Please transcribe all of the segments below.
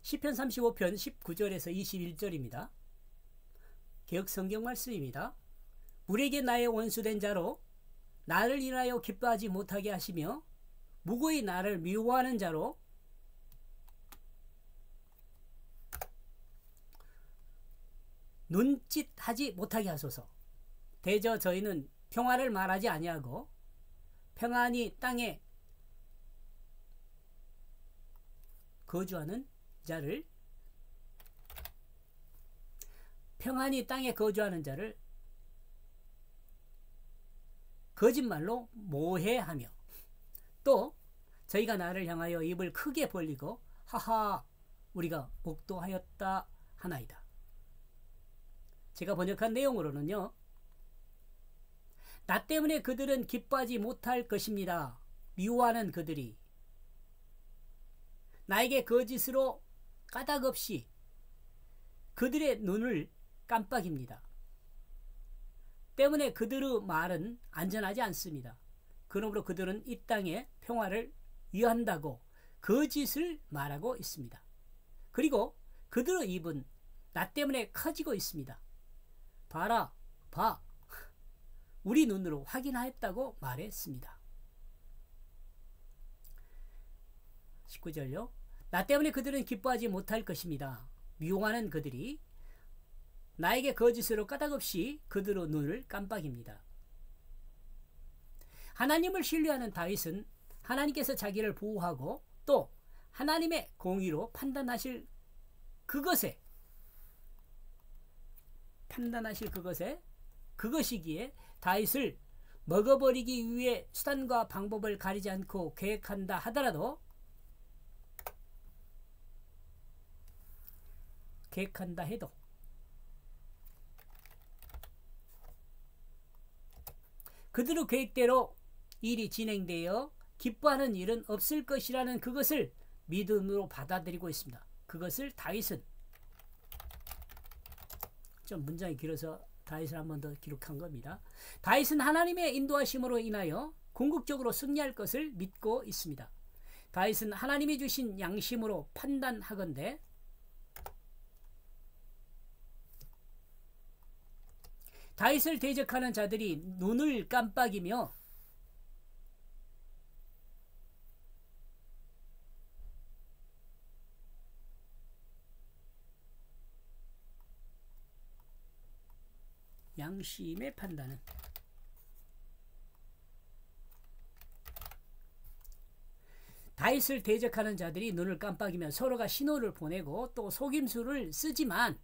시편 35편 19절에서 21절입니다. 개역 성경 말씀입니다. 우리에게 나의 원수된 자로 나를 인하여 기뻐하지 못하게 하시며 무고히 나를 미워하는 자로 눈짓하지 못하게 하소서. 대저 저희는 평화를 말하지 아니하고 평안히 땅에 거주하는 자를 거짓말로 모해하며 또 저희가 나를 향하여 입을 크게 벌리고 하하 우리가 목도하였다 하나이다. 제가 번역한 내용으로는요, 나 때문에 그들은 기뻐하지 못할 것입니다. 미워하는 그들이 나에게 거짓으로 까닭없이 그들의 눈을 깜빡입니다. 때문에 그들의 말은 안전하지 않습니다. 그러므로 그들은 이 땅에 평화를 위한다고 거짓을 말하고 있습니다. 그리고 그들의 입은 나 때문에 커지고 있습니다. 봐라, 봐. 우리 눈으로 확인하였다고 말했습니다. 19절요. 나 때문에 그들은 기뻐하지 못할 것입니다. 미워하는 그들이 나에게 거짓으로 까닭없이 그들의 눈을 깜빡입니다. 하나님을 신뢰하는 다윗은 하나님께서 자기를 보호하고 또 하나님의 공의로 판단하실 그것이기에 다윗을 먹어버리기 위해 수단과 방법을 가리지 않고 계획한다 하더라도 그들의 계획대로 일이 진행되어 기뻐하는 일은 없을 것이라는 그것을 믿음으로 받아들이고 있습니다. 그것을 다윗은 좀 문장이 길어서 다윗을 한 번 더 기록한 겁니다. 다윗은 하나님의 인도하심으로 인하여 궁극적으로 승리할 것을 믿고 있습니다. 다윗은 하나님이 주신 양심으로 판단하건대 다윗을 대적하는 자들이 눈을 깜빡이며 양심의 판단은 다윗을 대적하는 자들이 눈을 깜빡이며 서로가 신호를 보내고 또 속임수를 쓰지만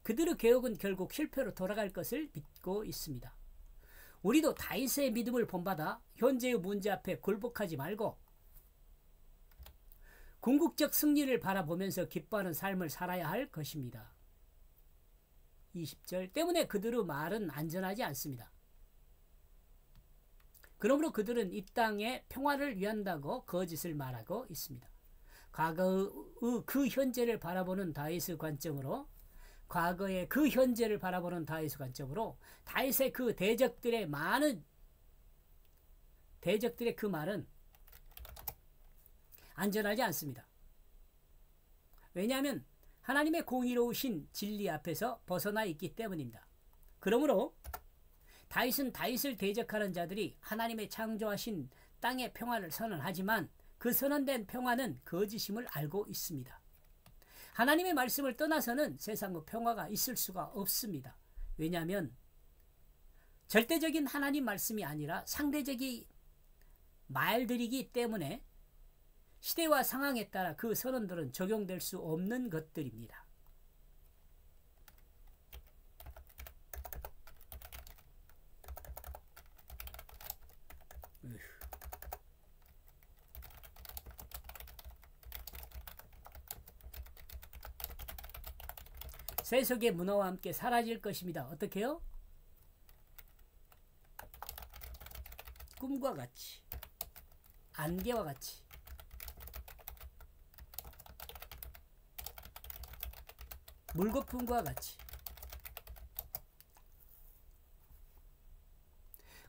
그들의 개혁은 결국 실패로 돌아갈 것을 믿고 있습니다. 우리도 다윗의 믿음을 본받아 현재의 문제 앞에 굴복하지 말고 궁극적 승리를 바라보면서 기뻐하는 삶을 살아야 할 것입니다. 20절 때문에 그들의 말은 안전하지 않습니다. 그러므로 그들은 이 땅에 평화를 위한다고 거짓을 말하고 있습니다. 과거의 그 현재를 바라보는 다윗의 관점으로 다윗의 그 대적들의 그 말은 안전하지 않습니다. 왜냐하면 하나님의 공의로우신 진리 앞에서 벗어나 있기 때문입니다. 그러므로 다윗은 다윗을 대적하는 자들이 하나님의 창조하신 땅의 평화를 선언하지만 그 선언된 평화는 거짓임을 알고 있습니다. 하나님의 말씀을 떠나서는 세상의 평화가 있을 수가 없습니다. 왜냐하면 절대적인 하나님 말씀이 아니라 상대적인 말들이기 때문에 시대와 상황에 따라 그 선언들은 적용될 수 없는 것들입니다. 세속의 문화와 함께 사라질 것입니다. 어떻게요? 꿈과 같이, 안개와 같이. 물거품과 같이.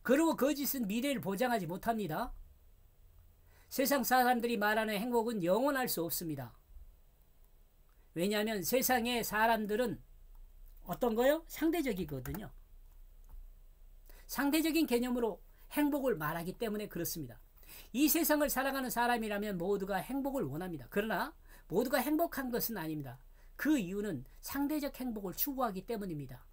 그리고 거짓은 미래를 보장하지 못합니다. 세상 사람들이 말하는 행복은 영원할 수 없습니다. 왜냐하면 세상의 사람들은 어떤 거요? 상대적이거든요. 상대적인 개념으로 행복을 말하기 때문에 그렇습니다. 이 세상을 살아가는 사람이라면 모두가 행복을 원합니다. 그러나 모두가 행복한 것은 아닙니다. 그 이유는 상대적 행복을 추구하기 때문입니다.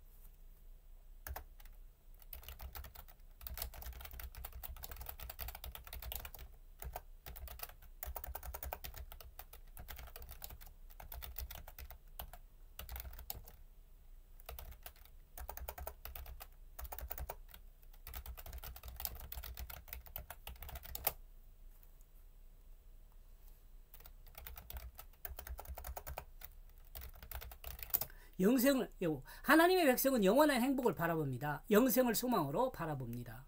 하나님의 백성은 영원한 행복을 바라봅니다. 영생을 소망으로 바라봅니다.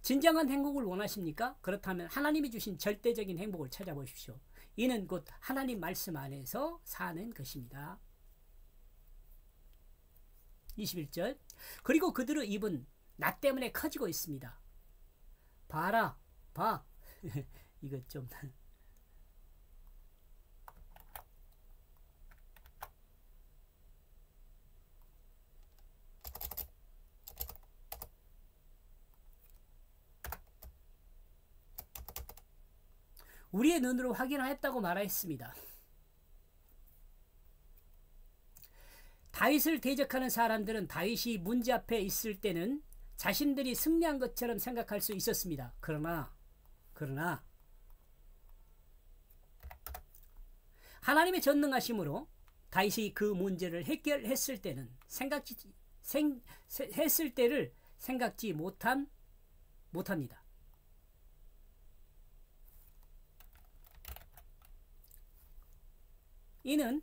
진정한 행복을 원하십니까? 그렇다면 하나님이 주신 절대적인 행복을 찾아보십시오. 이는 곧 하나님 말씀 안에서 사는 것입니다. 21절. 그리고 그들의 입은 나 때문에 커지고 있습니다. 봐라, 봐. 이거 좀 우리의 눈으로 확인하였다고 말하였습니다. 다윗을 대적하는 사람들은 다윗이 문제 앞에 있을 때는 자신들이 승리한 것처럼 생각할 수 있었습니다. 그러나 하나님의 전능하심으로 다윗이 그 문제를 해결했을 때는 했을 때를 생각지 못합니다. 이는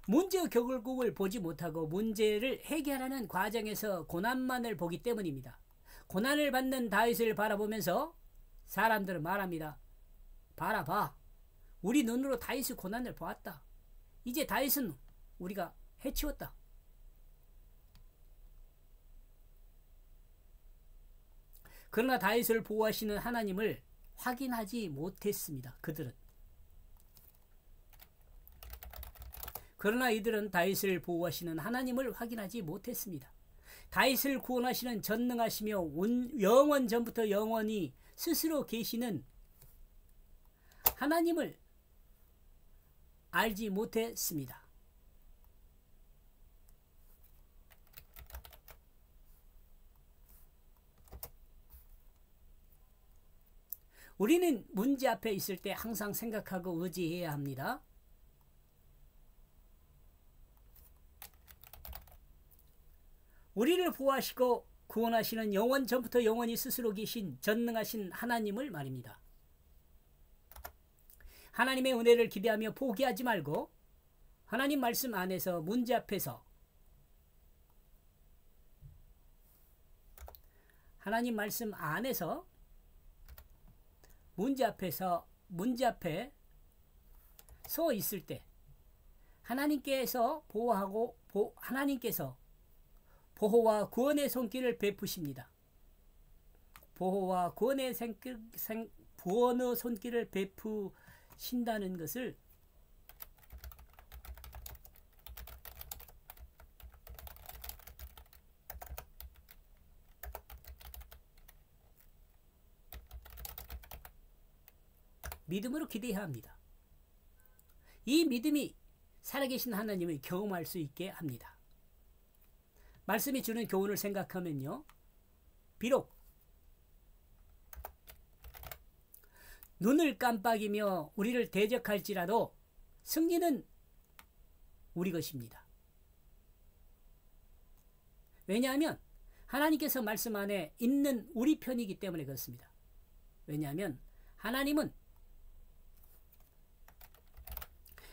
문제의 결국을 보지 못하고 문제를 해결하는 과정에서 고난만을 보기 때문입니다. 고난을 받는 다윗을 바라보면서 사람들은 말합니다. 봐라, 봐. 우리 눈으로 다윗의 고난을 보았다. 이제 다윗은 우리가 해치웠다. 그러나 다윗을 보호하시는 하나님을 확인하지 못했습니다. 그러나 이들은 다윗을 보호하시는 하나님을 확인하지 못했습니다. 다윗을 구원하시는 전능하시며 영원 전부터 영원히 스스로 계시는 하나님을 알지 못했습니다. 우리는 문제 앞에 있을 때 항상 생각하고 의지해야 합니다. 우리를 보호하시고 구원하시는 영원 전부터 영원히 스스로 계신 전능하신 하나님을 말입니다. 하나님의 은혜를 기대하며 포기하지 말고 하나님 말씀 안에서 문제 앞에서 하나님 말씀 안에서 문제 앞에 서 있을 때 하나님께서 하나님께서 보호와 구원의 손길을 베푸십니다. 보호와 구원의 손길을 베푸신다는 것을 믿음으로 기대해야 합니다. 이 믿음이 살아계신 하나님을 경험할 수 있게 합니다. 말씀이 주는 교훈을 생각하면요. 비록 눈을 깜빡이며 우리를 대적할지라도 승리는 우리 것입니다. 왜냐하면 하나님께서 말씀 안에 있는 우리 편이기 때문에 그렇습니다. 왜냐하면 하나님은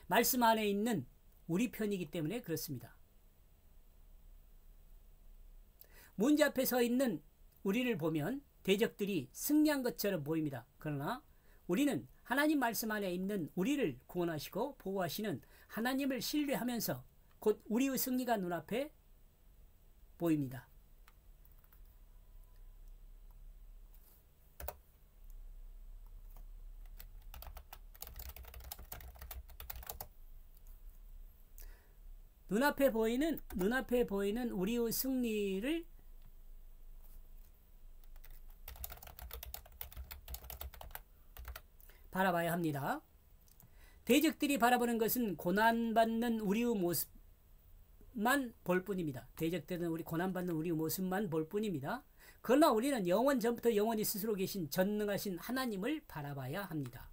말씀 안에 있는 우리 편이기 때문에 그렇습니다. 문제 앞에 서 있는 우리를 보면 대적들이 승리한 것처럼 보입니다. 그러나 우리는 하나님 말씀 안에 있는 우리를 구원하시고 보호하시는 하나님을 신뢰하면서 곧 우리의 승리가 눈앞에 보입니다. 눈앞에 보이는 우리의 승리를 바라봐야 합니다. 대적들이 바라보는 것은 고난받는 우리의 모습만 볼 뿐입니다. 대적들은 고난받는 우리의 모습만 볼 뿐입니다. 그러나 우리는 영원 전부터 영원히 스스로 계신 전능하신 하나님을 바라봐야 합니다.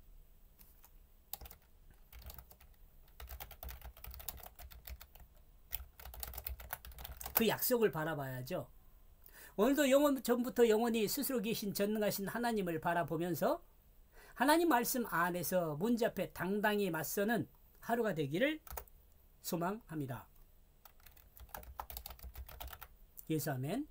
그 약속을 바라봐야죠. 오늘도 영원 전부터 영원히 스스로 계신 전능하신 하나님을 바라보면서 하나님 말씀 안에서 문제 앞에 당당히 맞서는 하루가 되기를 소망합니다. 예수 아멘.